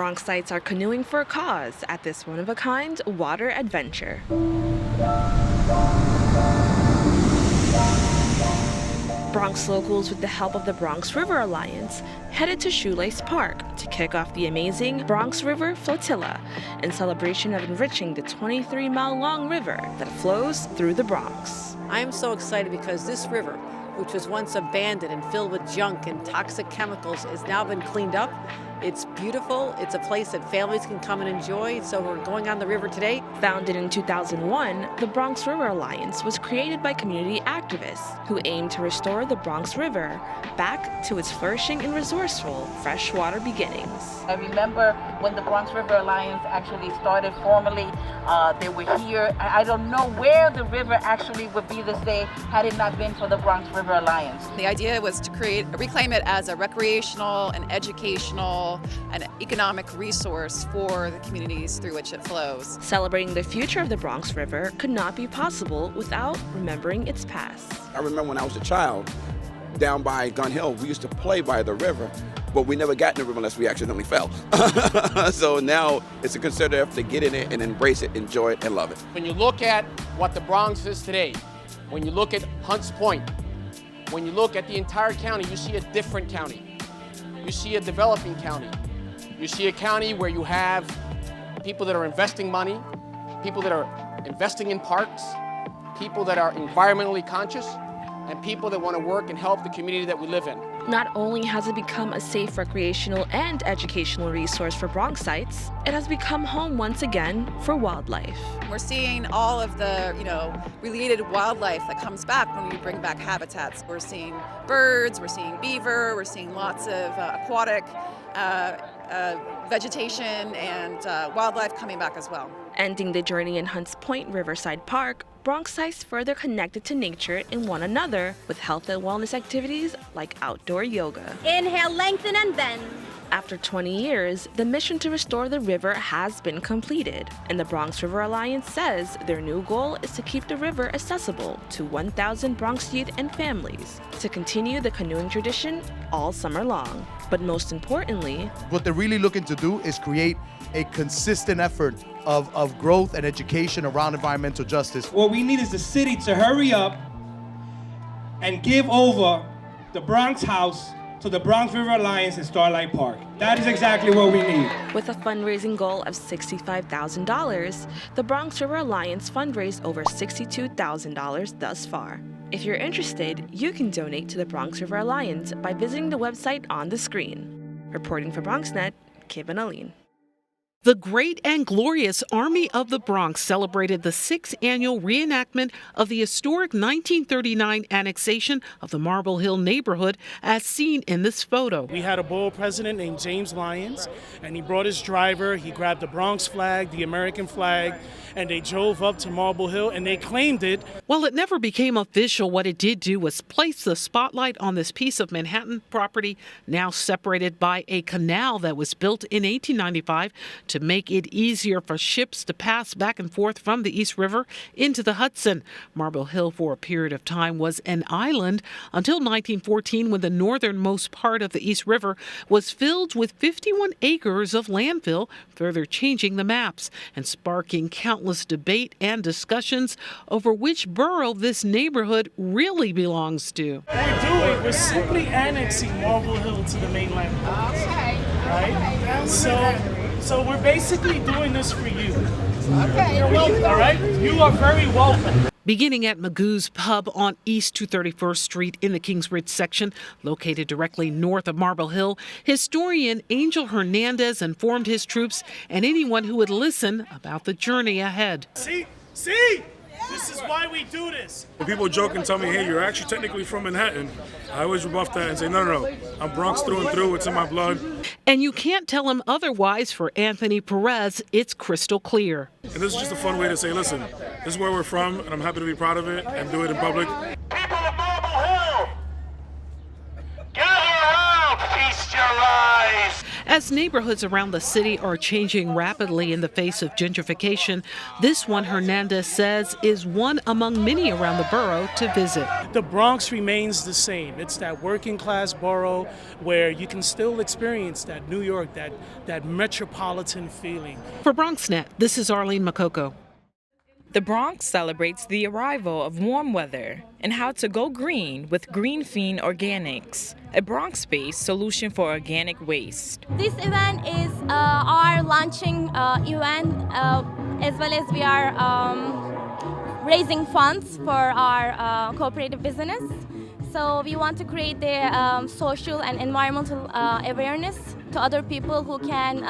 Bronxites are canoeing for a cause at this one-of-a-kind water adventure. Bronx locals, with the help of the Bronx River Alliance, headed to Shoelace Park to kick off the amazing Bronx River Flotilla in celebration of enriching the 23-mile-long river that flows through the Bronx. I am so excited because this river, which was once abandoned and filled with junk and toxic chemicals, has now been cleaned up. It's beautiful. It's a place that families can come and enjoy. So we're going on the river today. Founded in 2001, the Bronx River Alliance was created by community activists who aim to restore the Bronx River back to its flourishing and resourceful freshwater beginnings. I remember when the Bronx River Alliance actually started formally, they were here. I don't know where the river actually would be this day had it not been for the Bronx River Alliance. The idea was to reclaim it as a recreational and educational and economic resource for the communities through which it flows. Celebrating the future of the Bronx River could not be possible without remembering its past. I remember when I was a child, down by Gun Hill, we used to play by the river, but we never got in the river unless we accidentally fell. So now it's a concerted effort to get in it and embrace it, enjoy it, and love it. When you look at what the Bronx is today, when you look at Hunts Point, when you look at the entire county, you see a different county. You see a developing county. You see a county where you have people that are investing money, people that are investing in parks, people that are environmentally conscious, and people that want to work and help the community that we live in. Not only has it become a safe recreational and educational resource for Bronxites, it has become home once again for wildlife. We're seeing all of the, related wildlife that comes back when we bring back habitats. We're seeing birds, we're seeing beaver, we're seeing lots of aquatic vegetation and wildlife coming back as well. Ending the journey in Hunts Point Riverside Park, Bronxites further connected to nature and one another with health and wellness activities like outdoor yoga. Inhale, lengthen and bend. After 20 years, the mission to restore the river has been completed, and the Bronx River Alliance says their new goal is to keep the river accessible to 1,000 Bronx youth and families to continue the canoeing tradition all summer long. But most importantly, what they're really looking to do is create a consistent effort of growth and education around environmental justice. What we need is the city to hurry up and give over the Bronx House to the Bronx River Alliance in Starlight Park. That is exactly what we need. With a fundraising goal of $65,000, the Bronx River Alliance fundraised over $62,000 thus far. If you're interested, you can donate to the Bronx River Alliance by visiting the website on the screen. Reporting for BronxNet, Kevin Aline. The Great and Glorious Army of the Bronx celebrated the 6th annual reenactment of the historic 1939 annexation of the Marble Hill neighborhood as seen in this photo. We had a bold president named James Lyons, and he brought his driver, he grabbed the Bronx flag, the American flag, and they drove up to Marble Hill and they claimed it. While it never became official, what it did do was place the spotlight on this piece of Manhattan property, now separated by a canal that was built in 1895 to make it easier for ships to pass back and forth from the East River into the Hudson. Marble Hill for a period of time was an island until 1914, when the northernmost part of the East River was filled with 51 acres of landfill, further changing the maps and sparking countless debate and discussions over which borough this neighborhood really belongs to. What we're doing, we're simply annexing Marble Hill to the mainland. Right? So we're basically doing this for you. Okay, you're welcome. All right? You are very welcome. Beginning at Magoo's Pub on East 231st Street in the Kingsbridge section, located directly north of Marble Hill, historian Angel Hernandez informed his troops and anyone who would listen about the journey ahead. See? This is why we do this. When people joke and tell me, hey, you're actually technically from Manhattan, I always rebuff that and say, no, I'm Bronx through and through, it's in my blood. And you can't tell him otherwise. For Anthony Perez, it's crystal clear. And this is just a fun way to say, listen, this is where we're from, and I'm happy to be proud of it and do it in public. People of Marble Hill, gather around, feast your eyes. As neighborhoods around the city are changing rapidly in the face of gentrification, this one, Hernandez says, is one among many around the borough to visit. The Bronx remains the same. It's that working class borough where you can still experience that New York, that metropolitan feeling. For BronxNet, this is Arlene Makoko. The Bronx celebrates the arrival of warm weather and how to go green with Green Feen Organics, a Bronx-based solution for organic waste. This event is our launching event, as well as we are raising funds for our cooperative business. So we want to create the social and environmental awareness to other people who can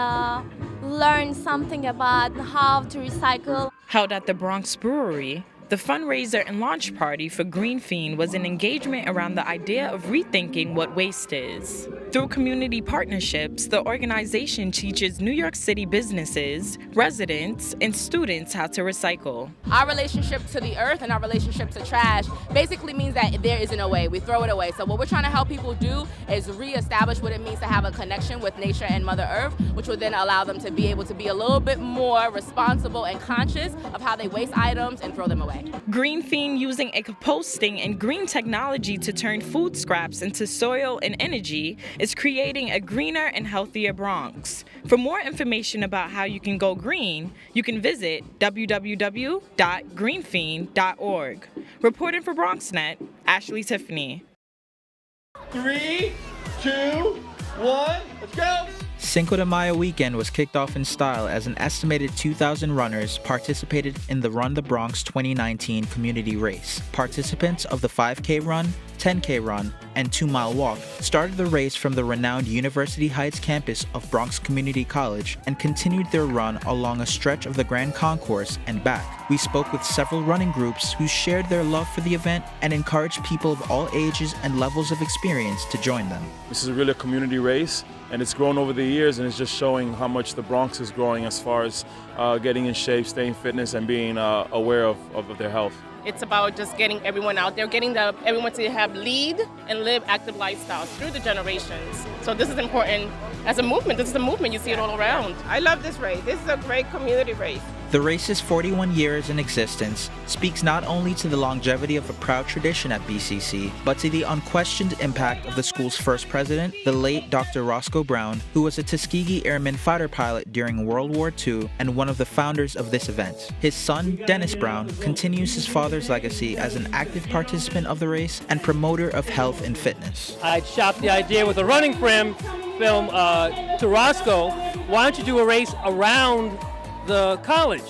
learn something about how to recycle. Held at the Bronx Brewery, the fundraiser and launch party for Green Feen was an engagement around the idea of rethinking what waste is. Through community partnerships, the organization teaches New York City businesses, residents, and students how to recycle. Our relationship to the earth and our relationship to trash basically means that there isn't a way, we throw it away. So what we're trying to help people do is reestablish what it means to have a connection with nature and Mother Earth, which will then allow them to be able to be a little bit more responsible and conscious of how they waste items and throw them away. Green Feen, using a composting and green technology to turn food scraps into soil and energy, is creating a greener and healthier Bronx. For more information about how you can go green, you can visit www.greenfeen.org. Reporting for BronxNet, Ashley Tiffany. 3, 2, 1, let's go! Cinco de Mayo weekend was kicked off in style as an estimated 2,000 runners participated in the Run the Bronx 2019 community race. Participants of the 5K run, 10K run, and 2-mile walk started the race from the renowned University Heights campus of Bronx Community College and continued their run along a stretch of the Grand Concourse and back. We spoke with several running groups who shared their love for the event and encouraged people of all ages and levels of experience to join them. This is really a community race, and it's grown over the years, and it's just showing how much the Bronx is growing as far as getting in shape, staying fitness, and being aware of their health. It's about just getting everyone out there, getting everyone to have lead and live active lifestyles through the generations. So this is important as a movement. This is a movement. You see it all around. I love this race. This is a great community race. The race's 41 years in existence speaks not only to the longevity of a proud tradition at BCC, but to the unquestioned impact of the school's first president, the late Dr. Roscoe Brown, who was a Tuskegee Airman fighter pilot during World War II and one of the founders of this event. His son, Dennis Brown, continues his father's legacy as an active participant of the race and promoter of health and fitness. I shopped the idea with a running film to Roscoe, why don't you do a race around the college?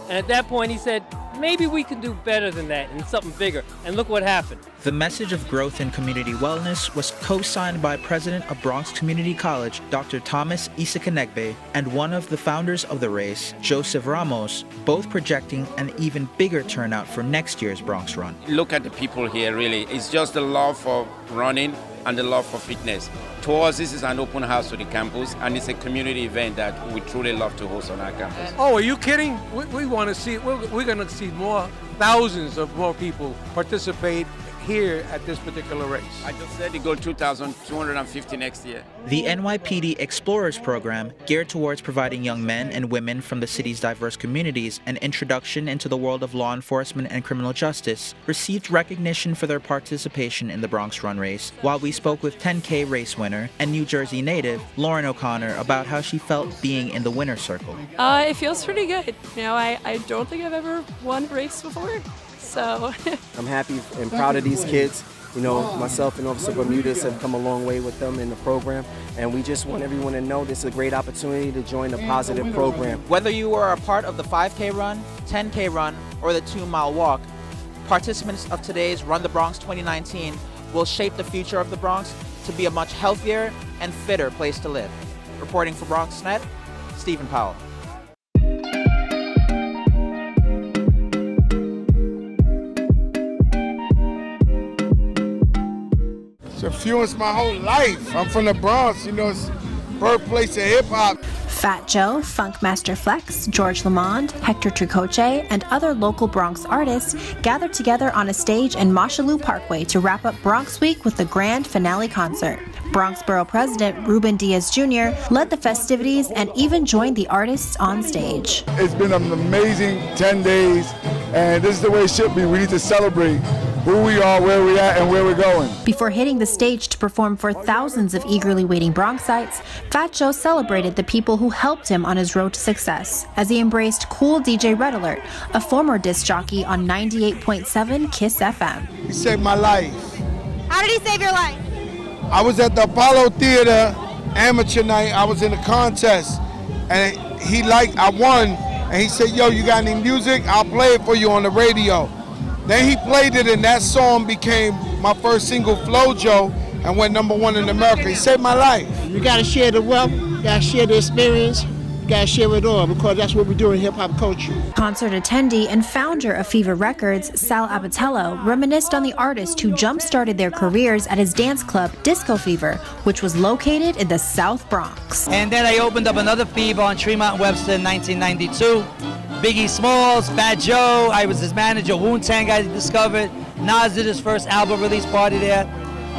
And at that point he said, maybe we can do better than that and something bigger. And look what happened. The message of growth and community wellness was co-signed by President of Bronx Community College, Dr. Thomas Isakanegbe, and one of the founders of the race, Joseph Ramos, both projecting an even bigger turnout for next year's Bronx Run. Look at the people here, really. It's just the love for running and the love for fitness. To us, this is an open house to the campus, and it's a community event that we truly love to host on our campus. Oh, are you kidding? We want to see, we're going to see more, thousands of more people participate here at this particular race. I just said it go 2,250 next year. The NYPD Explorers program, geared towards providing young men and women from the city's diverse communities an introduction into the world of law enforcement and criminal justice, received recognition for their participation in the Bronx Run race, while we spoke with 10K race winner and New Jersey native Lauren O'Connor about how she felt being in the winner's circle. It feels pretty good. You know, I don't think I've ever won a race before. So I'm happy and proud of these kids. You know, myself and Officer Bermudez have come a long way with them in the program, and we just want everyone to know this is a great opportunity to join a positive program. Whether you are a part of the 5K run, 10K run, or the 2-mile walk, participants of today's Run the Bronx 2019 will shape the future of the Bronx to be a much healthier and fitter place to live. Reporting for BronxNet, Stephen Powell. It's influenced my whole life. I'm from the Bronx, you know, birthplace of hip hop. Fat Joe, Funkmaster Flex, George Lamond, Hector Tricoche, and other local Bronx artists gathered together on a stage in Mosholu Parkway to wrap up Bronx Week with the grand finale concert. Bronx Borough President Ruben Diaz Jr. led the festivities and even joined the artists on stage. It's been an amazing 10 days, and this is the way it should be. We need to celebrate who we are, where we're at, and where we're going. Before hitting the stage to perform for thousands of eagerly waiting Bronxites, Fat Joe celebrated the people who helped him on his road to success as he embraced Cool DJ Red Alert, a former disc jockey on 98.7 Kiss FM. He saved my life. How did he save your life? I was at the Apollo Theater amateur night. I was in a contest, and I won, and he said, yo, you got any music? I'll play it for you on the radio. Then he played it, and that song became my first single, Flojo, and went #1 in America. He saved my life. You gotta share the wealth, you gotta share the experience, you gotta share it all, because that's what we do in hip-hop culture. Concert attendee and founder of Fever Records, Sal Abatello, reminisced on the artist who jump-started their careers at his dance club, Disco Fever, which was located in the South Bronx. And then I opened up another Fever on Tremont Webster in 1992. Biggie Smalls, Fat Joe, I was his manager, Wu-Tang I discovered, Nas did his first album release party there.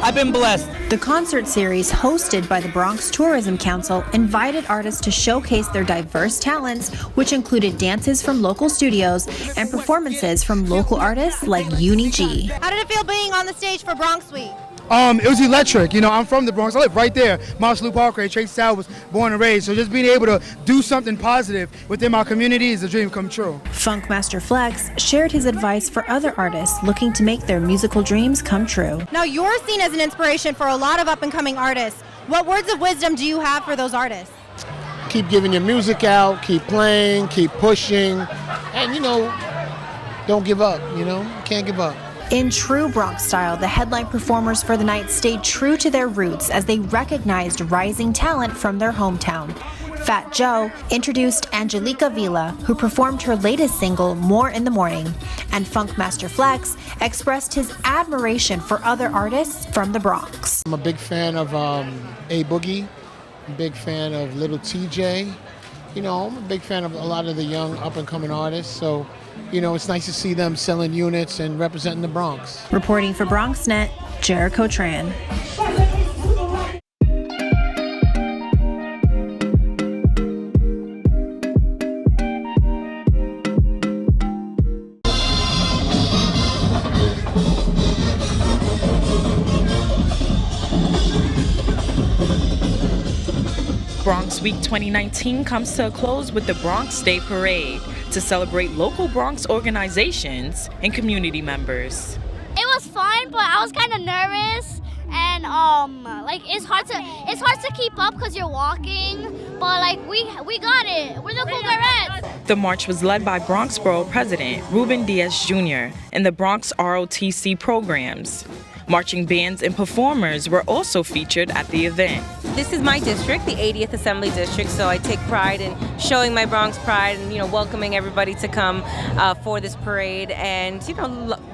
I've been blessed. The concert series, hosted by the Bronx Tourism Council, invited artists to showcase their diverse talents, which included dances from local studios and performances from local artists like Uni G. How did it feel being on the stage for Bronx Week? It was electric. You know, I'm from the Bronx. I live right there, Mosholu Parkway. Tracy Sal was born and raised. So just being able to do something positive within my community is a dream come true. Funkmaster Flex shared his advice for other artists looking to make their musical dreams come true. Now you're seen as an inspiration for a lot of up-and-coming artists. What words of wisdom do you have for those artists? Keep giving your music out, keep playing, keep pushing, and don't give up, can't give up. In true Bronx style, the headline performers for the night stayed true to their roots as they recognized rising talent from their hometown. Fat Joe introduced Angelica Vila, who performed her latest single, More in the Morning, and Funkmaster Flex expressed his admiration for other artists from the Bronx. I'm a big fan of A Boogie, I'm a big fan of Little TJ, I'm a big fan of a lot of the young up-and-coming artists, so it's nice to see them selling units and representing the Bronx. Reporting for BronxNet, Jericho Tran. Bronx Week 2019 comes to a close with the Bronx Day Parade to celebrate local Bronx organizations and community members. It was fun, but I was kind of nervous, and it's hard to keep up because you're walking, but we got it. We're the Cool Reds. The march was led by Bronx Borough President Ruben Diaz Jr. and the Bronx ROTC programs. Marching bands and performers were also featured at the event. This is my district, the 80th Assembly District, so I take pride in showing my Bronx pride and, welcoming everybody to come for this parade and,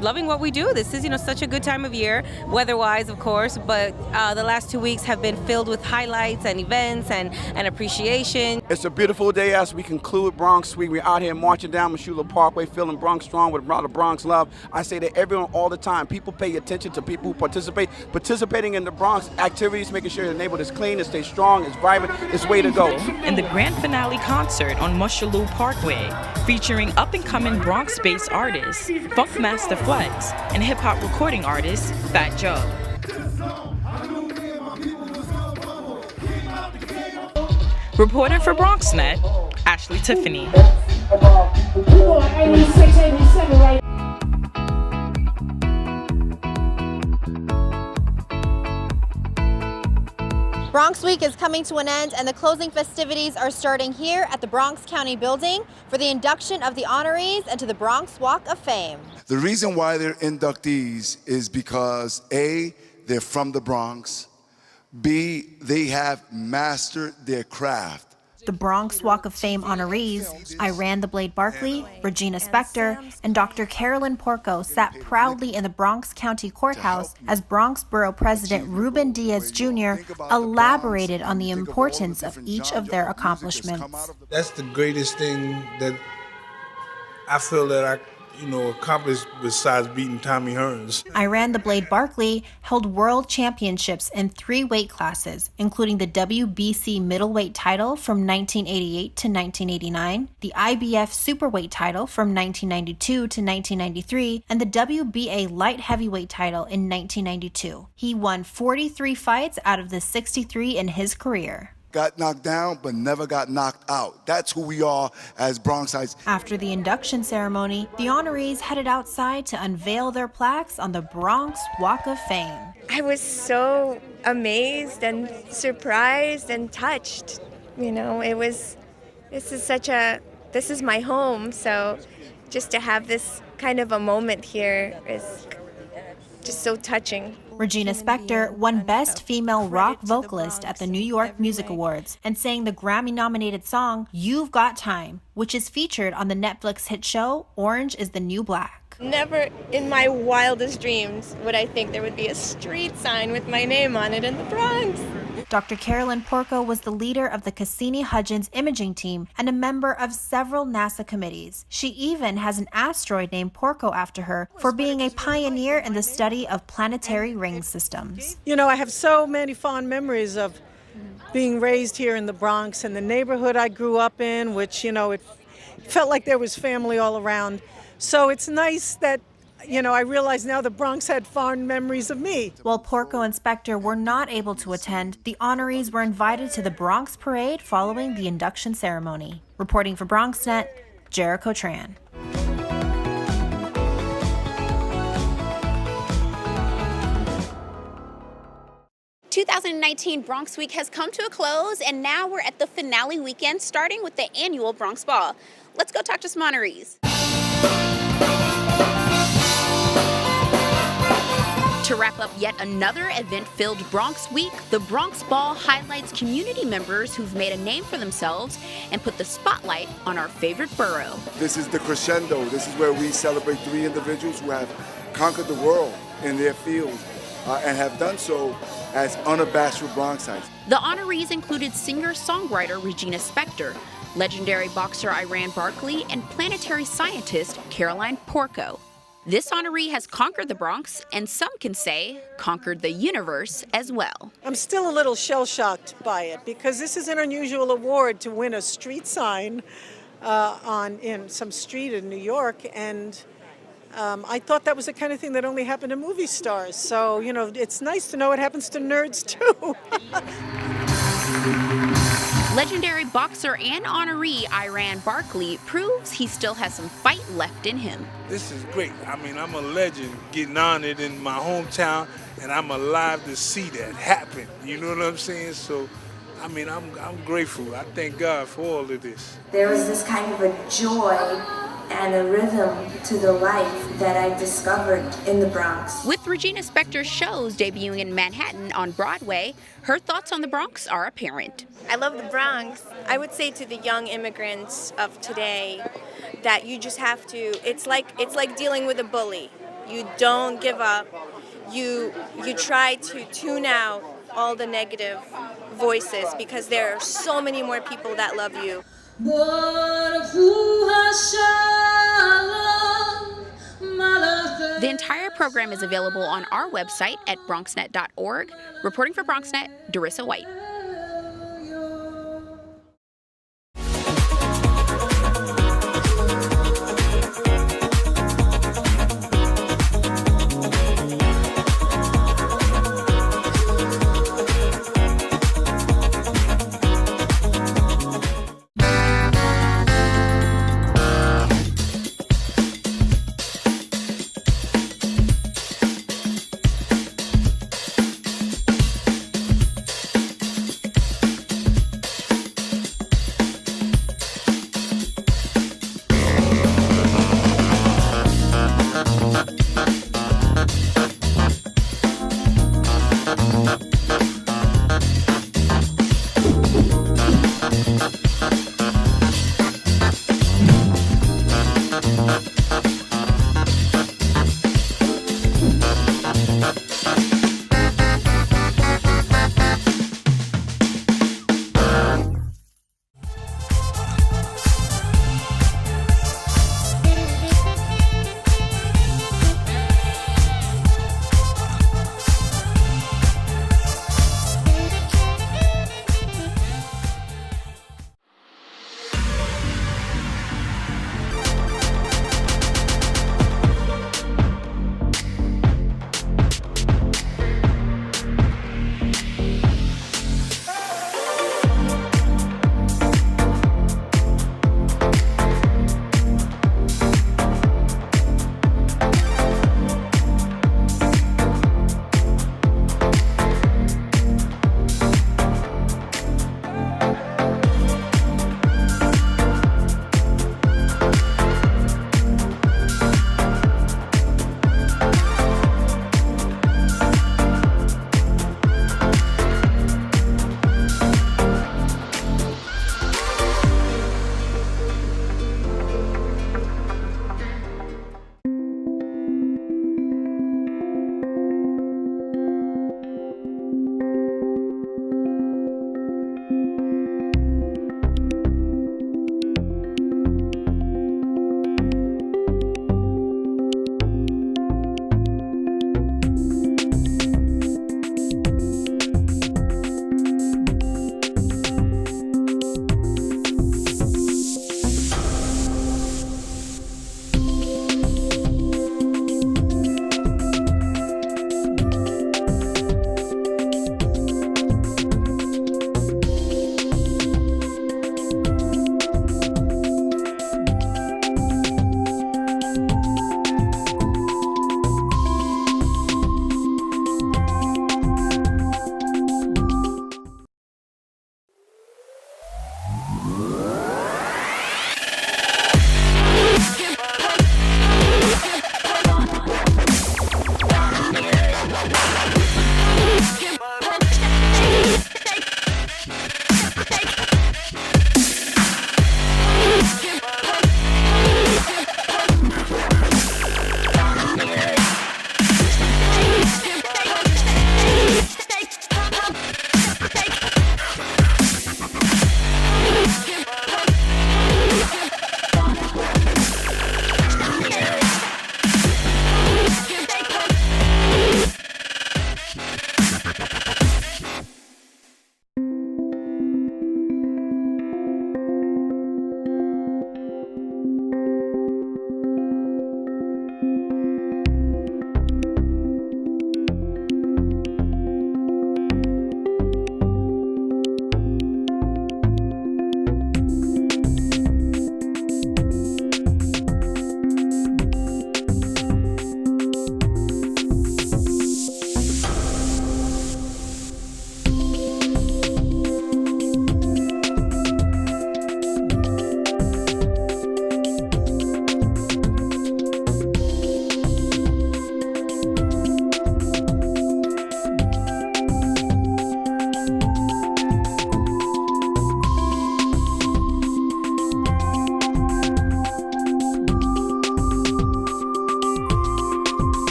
loving what we do. This is, such a good time of year, weather-wise, of course, but the last 2 weeks have been filled with highlights and events and appreciation. It's a beautiful day as we conclude Bronx Week. We're out here marching down Mosholu Parkway, feeling Bronx strong with a lot of Bronx love. I say to everyone all the time, people pay attention to people who participating in the Bronx activities, making sure your neighborhood is clean, it stays strong, it's vibrant, it's way to go. And the grand finale concert on Mosholu Parkway, featuring up-and-coming Bronx-based artists, Funkmaster Flex, and hip-hop recording artist, Fat Joe. Reporting for BronxNet, Ashley Tiffany. Bronx Week is coming to an end, and the closing festivities are starting here at the Bronx County Building for the induction of the honorees into the Bronx Walk of Fame. The reason why they're inductees is because A, they're from the Bronx, B, they have mastered their craft. The Bronx Walk of Fame honorees, Iran the Blade Barkley, Regina Spektor, and Dr. Carolyn Porco sat proudly in the Bronx County Courthouse as Bronx Borough President Ruben Diaz Jr. elaborated on the importance of each of their accomplishments. That's the greatest thing that I feel that I accomplished besides beating Tommy Hearns. Iran the Blade Barkley held world championships in 3 weight classes, including the WBC middleweight title from 1988 to 1989, the IBF superweight title from 1992 to 1993, and the WBA light heavyweight title in 1992. He won 43 fights out of the 63 in his career. Got knocked down, but never got knocked out. That's who we are as Bronxites. After the induction ceremony, the honorees headed outside to unveil their plaques on the Bronx Walk of Fame. I was so amazed and surprised and touched. This is my home, so just to have this kind of a moment here is just so touching. Regina Spektor won Best Female Rock Vocalist at the New York Music Awards and sang the Grammy-nominated song You've Got Time, which is featured on the Netflix hit show Orange is the New Black. Never in my wildest dreams would I think there would be a street sign with my name on it in the Bronx. Dr. Carolyn Porco was the leader of the Cassini-Hudgens imaging team and a member of several NASA committees. She even has an asteroid named Porco after her for being a pioneer in the study of planetary ring systems. I have so many fond memories of being raised here in the Bronx and the neighborhood I grew up in, which, it felt like there was family all around. So it's nice that I realize now the Bronx had fond memories of me. While Porco and Spektor were not able to attend, the honorees were invited to the Bronx Parade following the induction ceremony. Reporting for BronxNet, Jericho Tran. The 2019 Bronx Week has come to a close, and now we're at the finale weekend, starting with the annual Bronx Ball. Let's go talk to some honorees. To wrap up yet another event-filled Bronx Week, the Bronx Ball highlights community members who've made a name for themselves and put the spotlight on our favorite borough. This is the crescendo. This is where we celebrate 3 individuals who have conquered the world in their fields and have done so as unabashed Bronxites. The honorees included singer-songwriter Regina Spektor, legendary boxer Iran Barkley, and planetary scientist Caroline Porco. This honoree has conquered the Bronx, and some can say conquered the universe as well. I'm still a little shell-shocked by it because this is an unusual award to win a street sign in some street in New York, and I thought that was the kind of thing that only happened to movie stars. So, it's nice to know it happens to nerds too. Legendary boxer and honoree Iran Barkley proves he still has some fight left in him. This is great. I'm a legend getting honored in my hometown, and I'm alive to see that happen. You know what I'm saying? So, I'm grateful. I thank God for all of this. There was this kind of a joy and a rhythm to the life that I discovered in the Bronx. With Regina Spektor's shows debuting in Manhattan on Broadway, her thoughts on the Bronx are apparent. I love the Bronx. I would say to the young immigrants of today that you just have to, it's like dealing with a bully. You don't give up. You try to tune out all the negative voices because there are so many more people that love you. The entire program is available on our website at bronxnet.org. Reporting for BronxNet, Darissa White.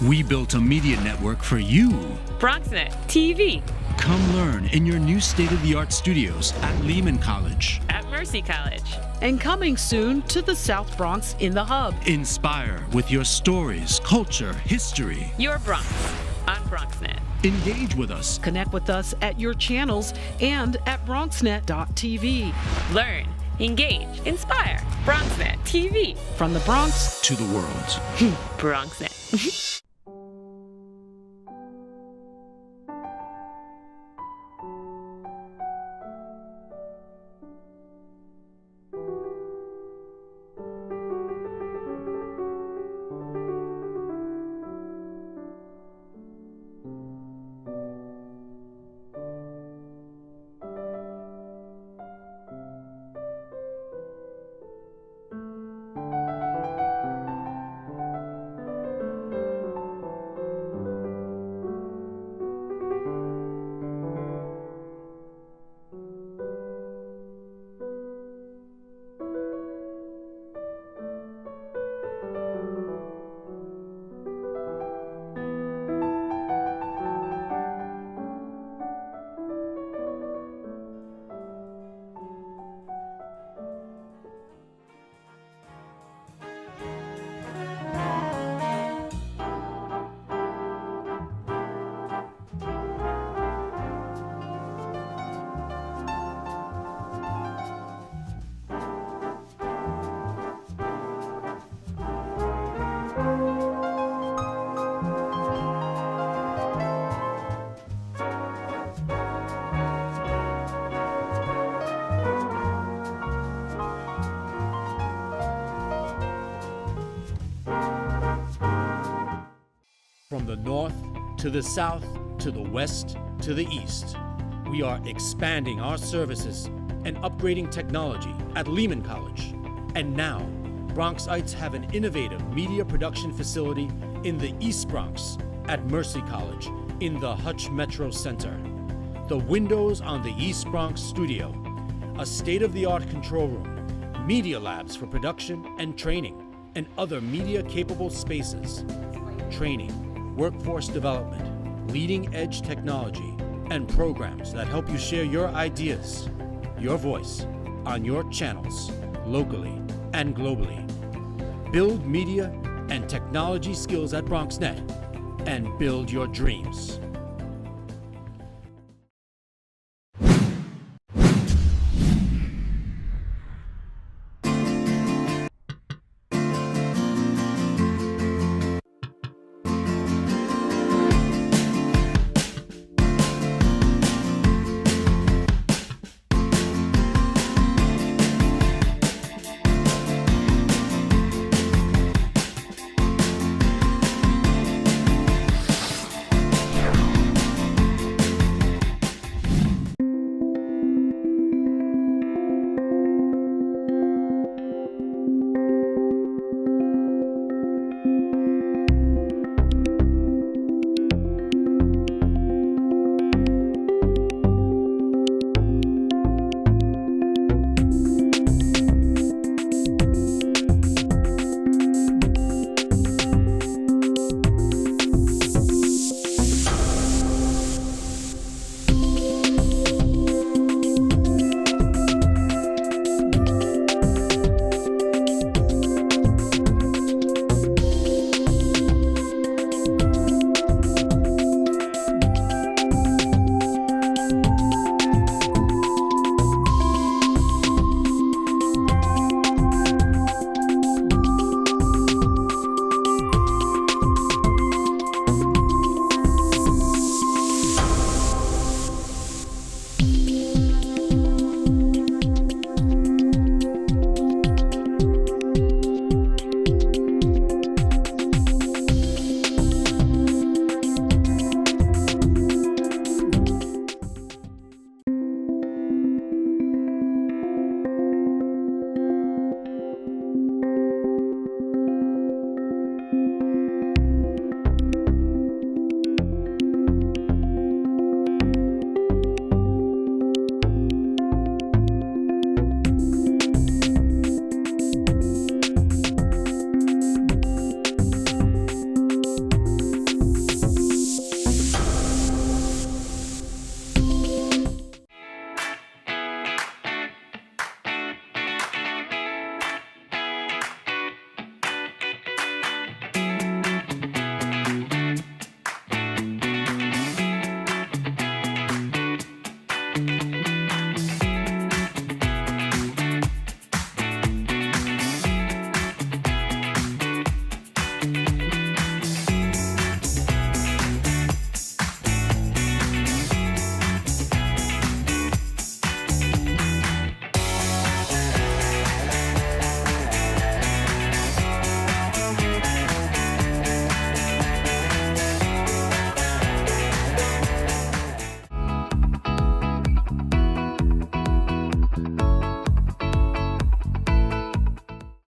We built a media network for you. BronxNet TV. Come learn in your new state-of-the-art studios at Lehman College. At Mercy College. And coming soon to the South Bronx in the Hub. Inspire with your stories, culture, history. Your Bronx on BronxNet. Engage with us. Connect with us at your channels and at bronxnet.tv. Learn, engage, inspire. BronxNet TV. From the Bronx to the world. BronxNet. From the north to the south to the west to the east, we are expanding our services and upgrading technology at Lehman College. And now, Bronxites have an innovative media production facility in the East Bronx at Mercy College in the Hutch Metro Center. The windows on the East Bronx studio, a state-of-the-art control room, media labs for production and training, and other media-capable spaces. Training, workforce development, leading-edge technology, and programs that help you share your ideas, your voice, on your channels, locally and globally. Build media and technology skills at BronxNet and build your dreams.